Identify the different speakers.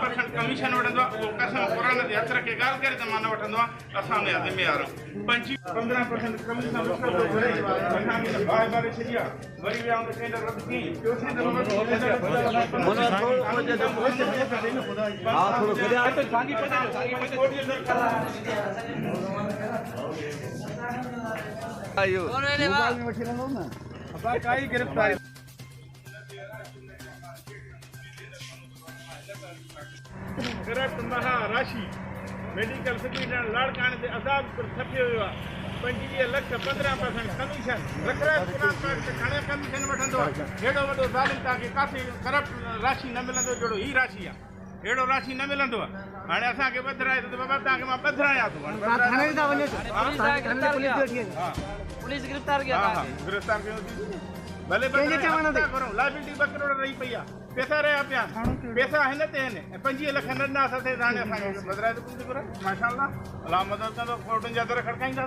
Speaker 1: 15% commission वठंदो आहे। उहो कसम क़ुरान जे हथ रखे ॻाल्हि करे त मां न वठंदो आहियां। असां उनजा ज़िम्मेवार आहियूं। 15% कमीशन असांखे बाहि बारे छॾी आहे। वरी विया त टेंडर रद्द थी ॿियो टेंडर काई गिरफ्तारी करप्ट महाराशि मेडिकल सुपरिटेंडेंट लाड़काणे ते आज़ाद पर छपियो वियो आहे। 25 लख 15% कमीशन रखराज खणे कमीशन वठंदो आहे। हेॾो वॾो ज़ालिम तव्हांखे काथे करप्ट राशि न मिलंदो जहिड़ो ही राशि आहे। हेड़ो राशि न मिलंदो आहे। हाणे असांखे ॿधराए त बाबा तव्हांखे मां ॿधरायां थो।
Speaker 2: पुलिस गिरफ्तार किया
Speaker 1: गिरफ्तार कयो भले करो लाइबिलिटी 2 करोड़ रही पई आहे। पैसा रहिया पिया पैसा हिन ते आहिनि 25 लख न ॾिना असांखे हाणे असांखे ॿधराए थो पुलिस घुराए। माशाअल्लाह अलाह मदद कंदो कोर्टुनि जा दर खड़काईंदा।